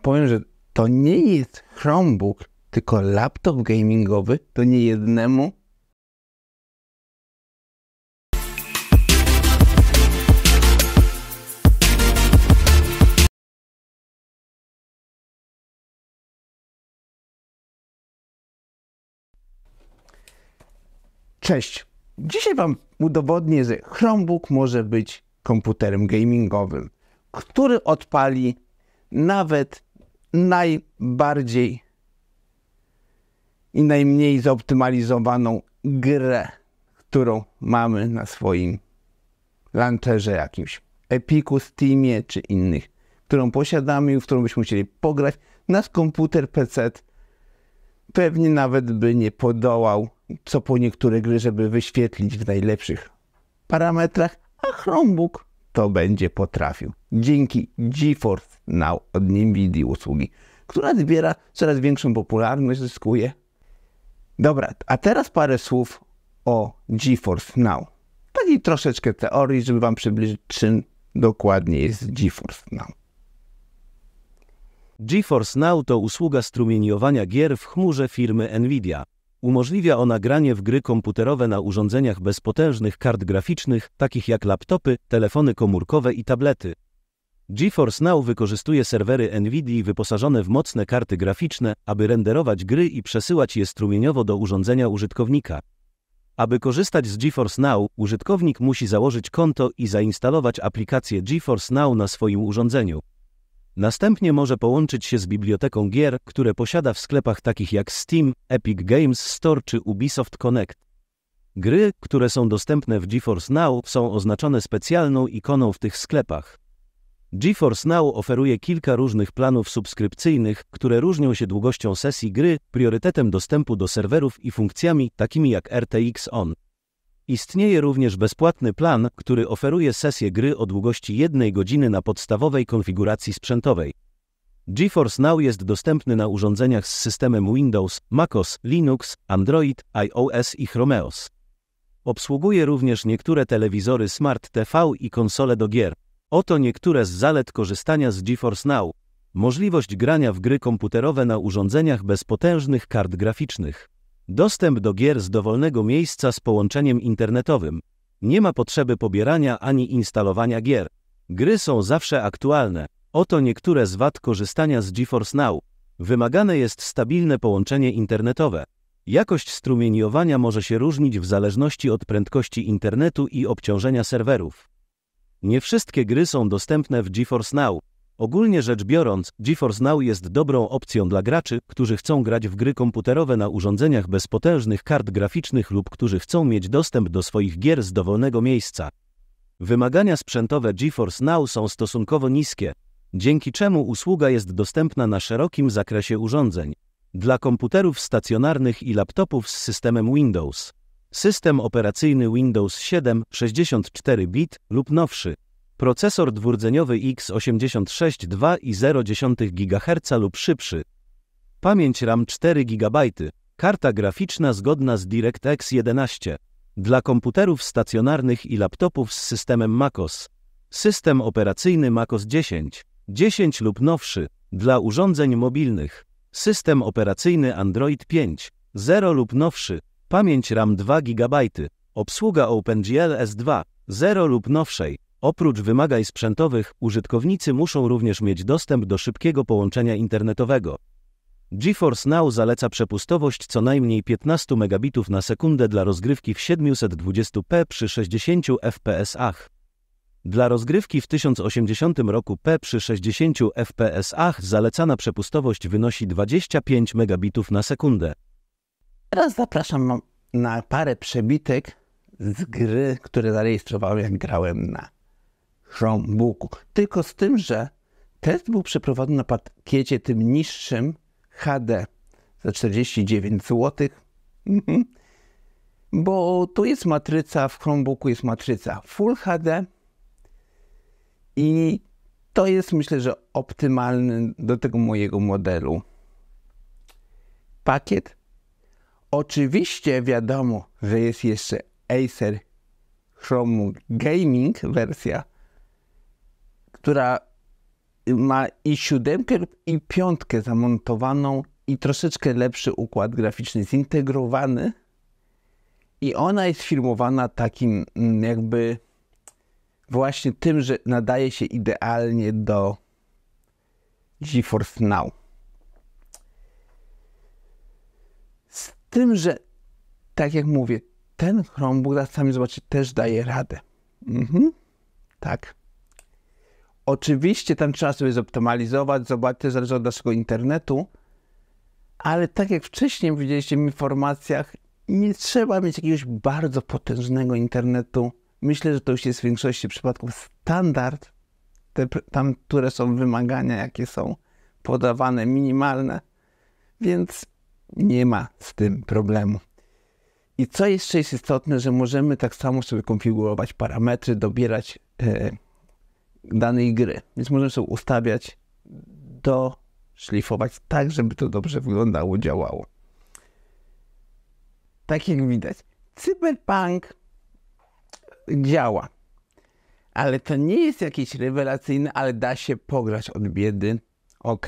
powiem, że to nie jest Chromebook, tylko laptop gamingowy, to nie jednemu. Cześć. Dzisiaj Wam udowodnię, że Chromebook może być komputerem gamingowym, który odpali nawet najbardziej i najmniej zoptymalizowaną grę, którą mamy na swoim launcherze jakimś, Epicu, Steamie czy innych, którą posiadamy i w którą byśmy chcieli pograć. Nasz komputer PC pewnie nawet by nie podołał co po niektóre gry, żeby wyświetlić w najlepszych parametrach, a Chromebook to będzie potrafił. Dzięki GeForce Now od NVIDIA usługi, która zbiera coraz większą popularność, zyskuje. Dobra, a teraz parę słów o GeForce Now. Takiej troszeczkę teorii, żeby Wam przybliżyć, czym dokładnie jest GeForce Now. GeForce Now to usługa strumieniowania gier w chmurze firmy NVIDIA. Umożliwia ona granie w gry komputerowe na urządzeniach bez potężnych kart graficznych, takich jak laptopy, telefony komórkowe i tablety. GeForce Now wykorzystuje serwery NVIDIA wyposażone w mocne karty graficzne, aby renderować gry i przesyłać je strumieniowo do urządzenia użytkownika. Aby korzystać z GeForce Now, użytkownik musi założyć konto i zainstalować aplikację GeForce Now na swoim urządzeniu. Następnie może połączyć się z biblioteką gier, które posiada w sklepach takich jak Steam, Epic Games Store czy Ubisoft Connect. Gry, które są dostępne w GeForce Now, są oznaczone specjalną ikoną w tych sklepach. GeForce Now oferuje kilka różnych planów subskrypcyjnych, które różnią się długością sesji gry, priorytetem dostępu do serwerów i funkcjami takimi jak RTX On. Istnieje również bezpłatny plan, który oferuje sesję gry o długości 1 godziny na podstawowej konfiguracji sprzętowej. GeForce Now jest dostępny na urządzeniach z systemem Windows, MacOS, Linux, Android, iOS i Chromeos. Obsługuje również niektóre telewizory Smart TV i konsole do gier. Oto niektóre z zalet korzystania z GeForce Now. Możliwość grania w gry komputerowe na urządzeniach bez potężnych kart graficznych. Dostęp do gier z dowolnego miejsca z połączeniem internetowym. Nie ma potrzeby pobierania ani instalowania gier. Gry są zawsze aktualne. Oto niektóre z wad korzystania z GeForce Now. Wymagane jest stabilne połączenie internetowe. Jakość strumieniowania może się różnić w zależności od prędkości internetu i obciążenia serwerów. Nie wszystkie gry są dostępne w GeForce Now. Ogólnie rzecz biorąc, GeForce Now jest dobrą opcją dla graczy, którzy chcą grać w gry komputerowe na urządzeniach bez potężnych kart graficznych lub którzy chcą mieć dostęp do swoich gier z dowolnego miejsca. Wymagania sprzętowe GeForce Now są stosunkowo niskie, dzięki czemu usługa jest dostępna na szerokim zakresie urządzeń. Dla komputerów stacjonarnych i laptopów z systemem Windows. System operacyjny Windows 7, 64-bit lub nowszy. Procesor dwurdzeniowy x86 2,0 GHz lub szybszy. Pamięć RAM 4 GB. Karta graficzna zgodna z DirectX 11. Dla komputerów stacjonarnych i laptopów z systemem MacOS. System operacyjny macOS 10. 10 lub nowszy. Dla urządzeń mobilnych. System operacyjny Android 5. 0 lub nowszy. Pamięć RAM 2 GB. Obsługa OpenGL S2. 0 lub nowszej. Oprócz wymagań sprzętowych, użytkownicy muszą również mieć dostęp do szybkiego połączenia internetowego. GeForce Now zaleca przepustowość co najmniej 15 megabitów na sekundę dla rozgrywki w 720p przy 60 fps. Dla rozgrywki w 1080 roku p przy 60 fps zalecana przepustowość wynosi 25 megabitów na sekundę. Teraz zapraszam na parę przebitek z gry, które zarejestrowałem, jak grałem na Chromebooku. Tylko z tym, że test był przeprowadzony na pakiecie tym niższym HD za 49 zł. Bo tu jest matryca, w Chromebooku jest matryca Full HD i to jest, myślę, że optymalny do tego mojego modelu pakiet. Oczywiście wiadomo, że jest jeszcze Acer Chromebook Gaming wersja, która ma i 7 lub i 5 zamontowaną i troszeczkę lepszy układ graficzny zintegrowany i ona jest filmowana takim jakby właśnie tym, że nadaje się idealnie do GeForce Now. Z tym, że tak jak mówię, ten Chromebook, zaraz sami zobaczycie, też daje radę. Tak. Oczywiście tam trzeba sobie zoptymalizować, zobaczyć, zależy od naszego internetu, ale tak jak wcześniej widzieliście w informacjach, nie trzeba mieć jakiegoś bardzo potężnego internetu. Myślę, że to już jest w większości przypadków standard, tam, które są wymagania, jakie są podawane, minimalne, więc nie ma z tym problemu. I co jeszcze jest istotne, że możemy tak samo sobie konfigurować parametry, dobierać danej gry. Więc możemy sobie ustawiać, doszlifować tak, żeby to dobrze wyglądało, działało. Tak jak widać, Cyberpunk działa. Ale to nie jest jakieś rewelacyjne, ale da się pograć od biedy. Ok.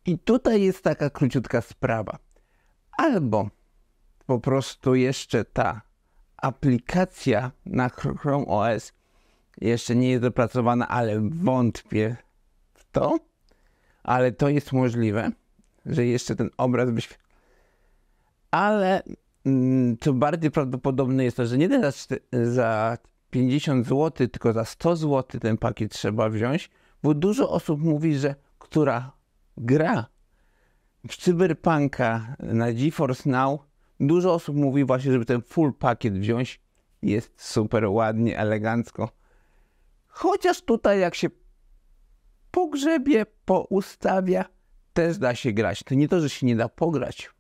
I tutaj jest taka króciutka sprawa. Albo po prostu jeszcze ta aplikacja na Chrome OS jeszcze nie jest dopracowana, ale wątpię w to. Ale to jest możliwe, że jeszcze ten obraz wyświetla. Ale co bardziej prawdopodobne jest to, że nie za 50 zł, tylko za 100 zł ten pakiet trzeba wziąć, bo dużo osób mówi, że która gra w Cyberpunka na GeForce Now, dużo osób mówi właśnie, żeby ten full pakiet wziąć. Jest super ładnie, elegancko. Chociaż tutaj jak się pogrzebie, poustawia, też da się grać. To nie to, że się nie da pograć.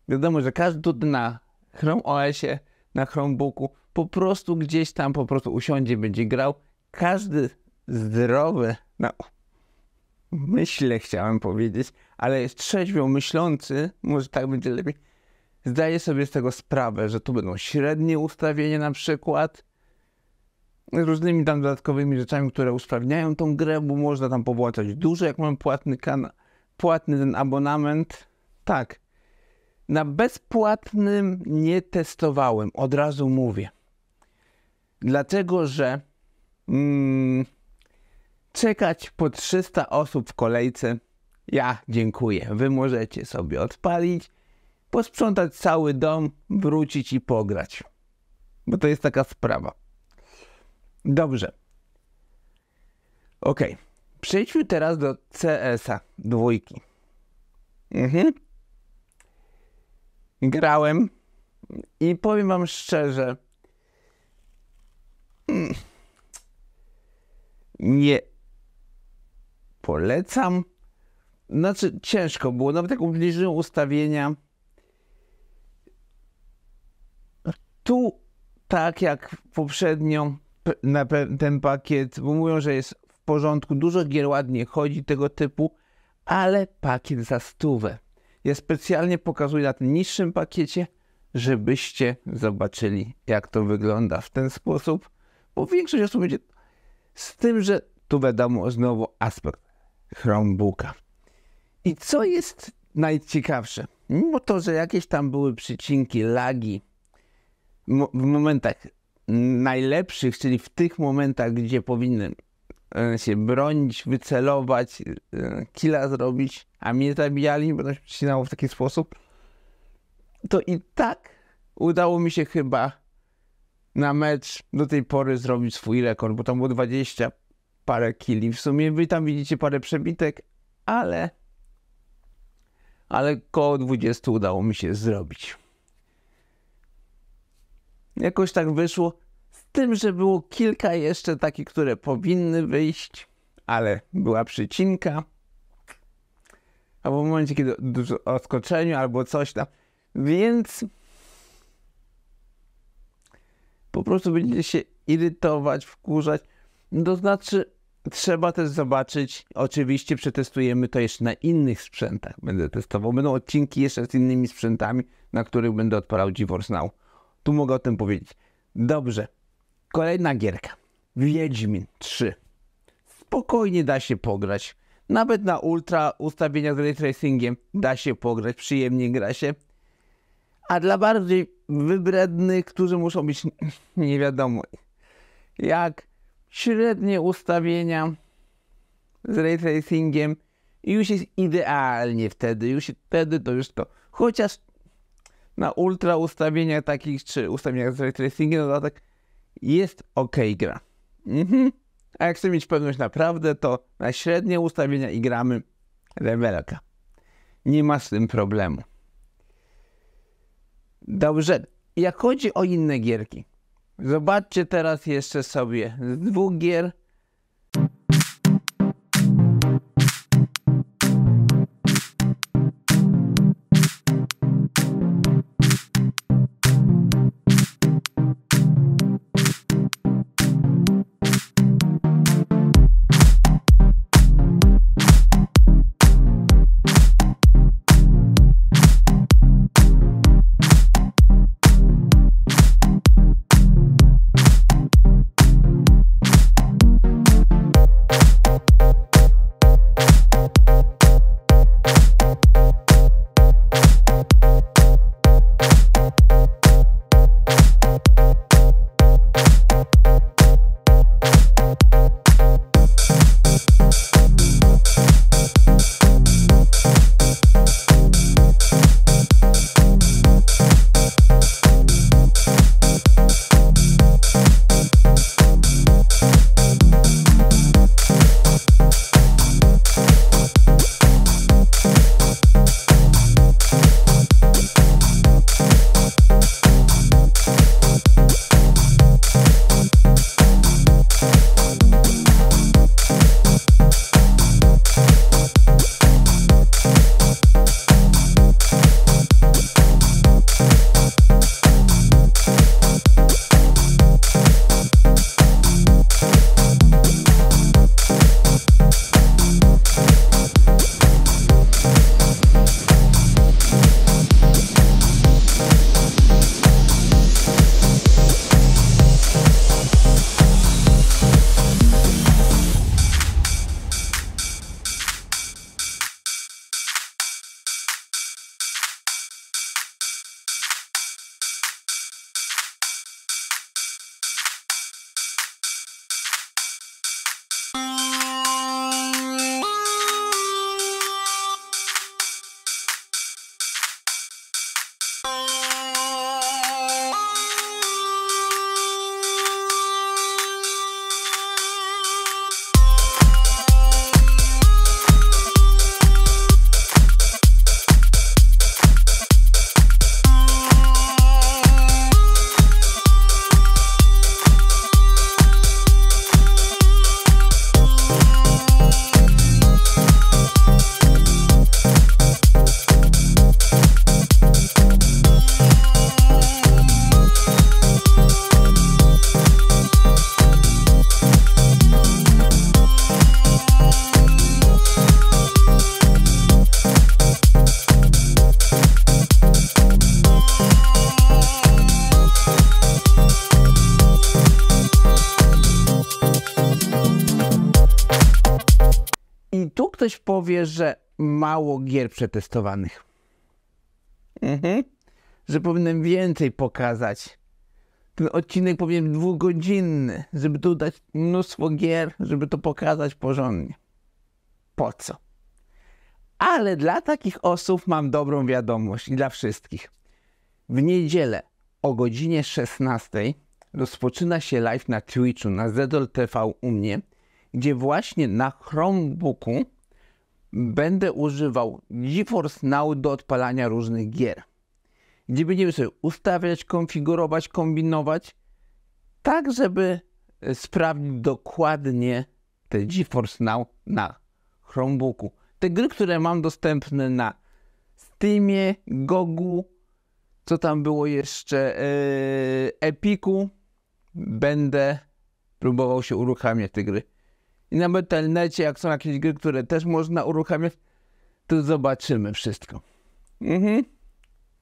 Wiadomo, że każdy tutaj na Chrome OS-ie, na Chromebooku po prostu gdzieś tam po prostu usiądzie, będzie grał. Każdy zdrowy, no myślę, chciałem powiedzieć, ale jest trzeźwo myślący, może tak będzie lepiej, zdaje sobie z tego sprawę, że tu będą średnie ustawienia na przykład, z różnymi tam dodatkowymi rzeczami, które usprawniają tą grę, bo można tam powłączać dużo, jak mam płatny ten abonament. Tak. Na bezpłatnym nie testowałem, od razu mówię. Dlatego, że czekać po 300 osób w kolejce, ja dziękuję. Wy możecie sobie odpalić, posprzątać cały dom, wrócić i pograć. Bo to jest taka sprawa. Dobrze. Ok. Przejdźmy teraz do CS-a 2. Grałem i powiem wam szczerze, nie polecam. Znaczy ciężko było, nawet jak ubliżyłem ustawienia. Tu tak jak poprzednio na ten pakiet, bo mówią, że jest w porządku, dużo gier ładnie chodzi tego typu, ale pakiet za 100. Ja specjalnie pokazuję na tym niższym pakiecie, żebyście zobaczyli, jak to wygląda w ten sposób, bo większość osób będzie z tym, że tu wiadomo znowu aspekt Chromebooka. I co jest najciekawsze? Mimo to, że jakieś tam były przycinki, lagi w momentach najlepszych, czyli w tych momentach, gdzie powinny się bronić, wycelować, killa zrobić, a mnie zabijali, bo to się przycinało w taki sposób, to i tak udało mi się chyba na mecz do tej pory zrobić swój rekord, bo tam było 20 parę killi. W sumie wy tam widzicie parę przebitek, ale koło 20 udało mi się zrobić. Jakoś tak wyszło, z tym, że było kilka jeszcze takich, które powinny wyjść, ale była przycinka. Albo w momencie, kiedy dużo odskoczeniu, albo coś tam. Więc po prostu będziecie się irytować, wkurzać. To znaczy, trzeba też zobaczyć, oczywiście przetestujemy to jeszcze na innych sprzętach. Będę testował, będą odcinki jeszcze z innymi sprzętami, na których będę odpalał GeForce Now. Tu mogę o tym powiedzieć. Dobrze. Kolejna gierka. Wiedźmin 3. spokojnie da się pograć. Nawet na ultra ustawienia z ray tracingiem da się pograć, przyjemnie gra się. A dla bardziej wybrednych, którzy muszą być nie wiadomo jak średnie ustawienia z ray tracingiem, już jest idealnie wtedy, chociaż na ultra ustawieniach takich, czy ustawieniach z ray tracingiem, no tak jest ok gra. A jak chcemy mieć pewność naprawdę, to na średnie ustawienia i gramy rewelka. Nie ma z tym problemu. Dobrze, jak chodzi o inne gierki, zobaczcie teraz jeszcze sobie z 2 gier. tu ktoś powie, że mało gier przetestowanych. Że powinienem więcej pokazać. Ten odcinek powinien być 2-godzinny, żeby tu dać mnóstwo gier, żeby to pokazać porządnie. Po co? Ale dla takich osób mam dobrą wiadomość i dla wszystkich. W niedzielę o godzinie 16 rozpoczyna się live na Twitchu, na ZOL TV u mnie, gdzie właśnie na Chromebooku będę używał GeForce Now do odpalania różnych gier. Gdzie będziemy sobie ustawiać, konfigurować, kombinować, tak żeby sprawdzić dokładnie te GeForce Now na Chromebooku. Te gry, które mam dostępne na Steamie, Gogu, co tam było jeszcze, Epiku, będę próbował się uruchamiać te gry. I na Battle.necie, jak są jakieś gry, które też można uruchamiać, to zobaczymy wszystko.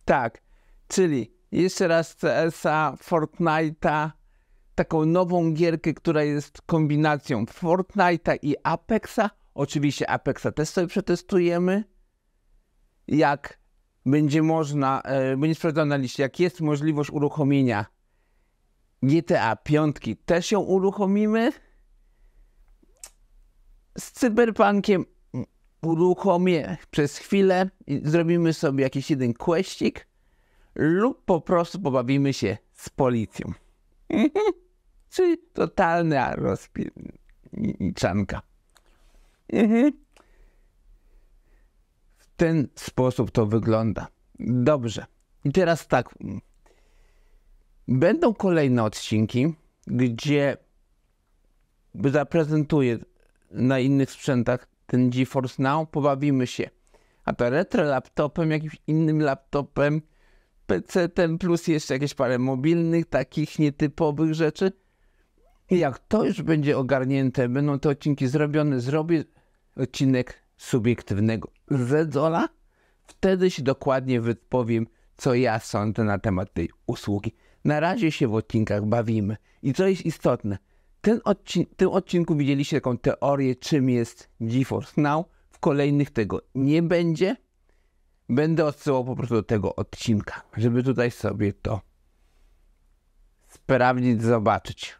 Tak, czyli jeszcze raz CS-a, Fortnite'a, taką nową gierkę, która jest kombinacją Fortnite'a i Apexa. Oczywiście Apexa też sobie przetestujemy. Jak będzie można, będzie sprawdzone na liście, jak jest możliwość uruchomienia GTA 5, też ją uruchomimy. Z Cyberpunkiem uruchomię przez chwilę i zrobimy sobie jakiś jeden questik lub po prostu pobawimy się z policją. Czyli totalna rozpiczanka. W ten sposób to wygląda. Dobrze. I teraz tak. Będą kolejne odcinki, gdzie zaprezentuję na innych sprzętach ten GeForce Now. Pobawimy się. A to retro laptopem, jakimś innym laptopem, PC-tem, plus jeszcze jakieś parę mobilnych, takich nietypowych rzeczy. I jak to już będzie ogarnięte, będą te odcinki zrobione, zrobię odcinek subiektywnego Zedzola. Wtedy się dokładnie wypowiem, co ja sądzę na temat tej usługi. Na razie się w odcinkach bawimy. I co jest istotne, w tym odcinku widzieliście taką teorię, czym jest GeForce Now. W kolejnych tego nie będzie. Będę odsyłał po prostu do tego odcinka, żeby tutaj sobie to sprawdzić, zobaczyć.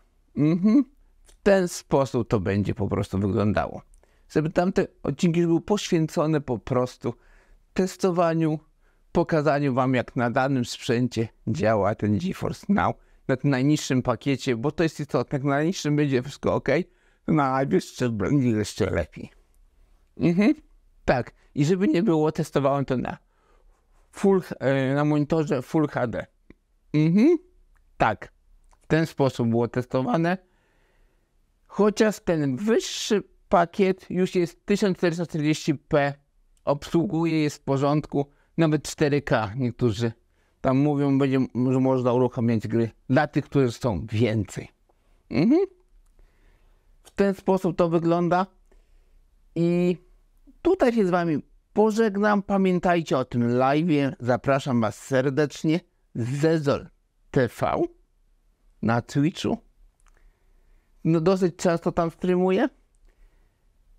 W ten sposób to będzie po prostu wyglądało. Żeby tamte odcinki były poświęcone po prostu testowaniu, pokazaniu wam, jak na danym sprzęcie działa ten GeForce Now na tym najniższym pakiecie, bo to jest istotne. Jak na najniższym będzie wszystko ok, to na najwyższym będzie jeszcze lepiej. Tak. I żeby nie było, testowałem to na monitorze Full HD. Tak. W ten sposób było testowane. Chociaż ten wyższy pakiet już jest 1440p. Obsługuje, jest w porządku. Nawet 4K. Niektórzy tam mówią, że można uruchamiać gry dla tych, którzy chcą więcej. W ten sposób to wygląda. I tutaj się z wami pożegnam. Pamiętajcie o tym live'ie. Zapraszam was serdecznie. Zezol TV na Twitchu. No dosyć często tam streamuję.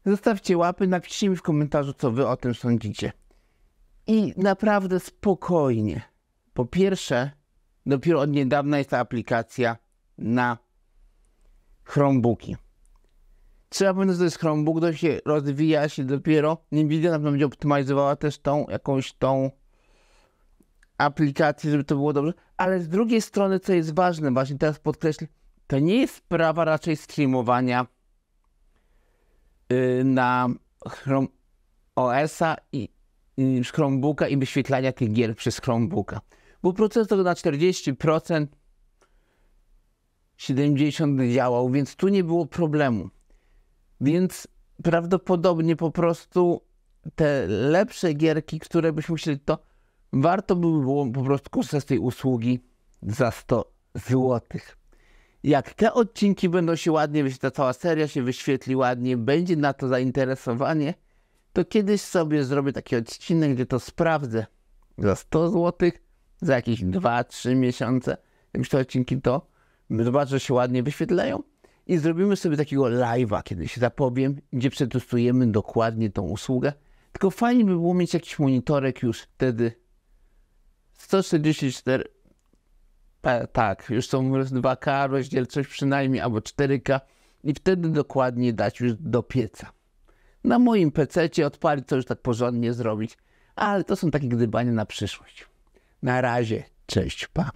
Zostawcie łapy, napiszcie mi w komentarzu, co wy o tym sądzicie. I naprawdę spokojnie. Po pierwsze, dopiero od niedawna jest ta aplikacja na Chromebooki. Trzeba powiedzieć, że to jest Chromebook, to się rozwija się dopiero. Nvidia na pewno będzie optymalizowała też tą aplikację, żeby to było dobrze. Ale z drugiej strony, co jest ważne, właśnie teraz podkreślę, to nie jest sprawa raczej streamowania na Chrome OS-a i Chromebooka i wyświetlania tych gier przez Chromebooka. Bo procesor na 40%, 70% działał, więc tu nie było problemu. Więc prawdopodobnie po prostu te lepsze gierki, które byśmy chcieli, to warto by było po prostu korzystać z tej usługi za 100 zł. Jak te odcinki będą się ładnie, ta cała seria się wyświetli ładnie, będzie na to zainteresowanie, to kiedyś sobie zrobię taki odcinek, gdzie to sprawdzę za 100 zł, za jakieś 2-3 miesiące, jak już te odcinki to zobaczę, że się ładnie wyświetlają i zrobimy sobie takiego live'a, kiedy się zapowiem, gdzie przetestujemy dokładnie tą usługę. Tylko fajnie by było mieć jakiś monitorek już wtedy 144, tak, już są 2K, rozdzielczość przynajmniej, albo 4K i wtedy dokładnie dać już do pieca. Na moim PC-cie odpalić, co już tak porządnie zrobić, ale to są takie gdybania na przyszłość. Na razie, cześć, pa.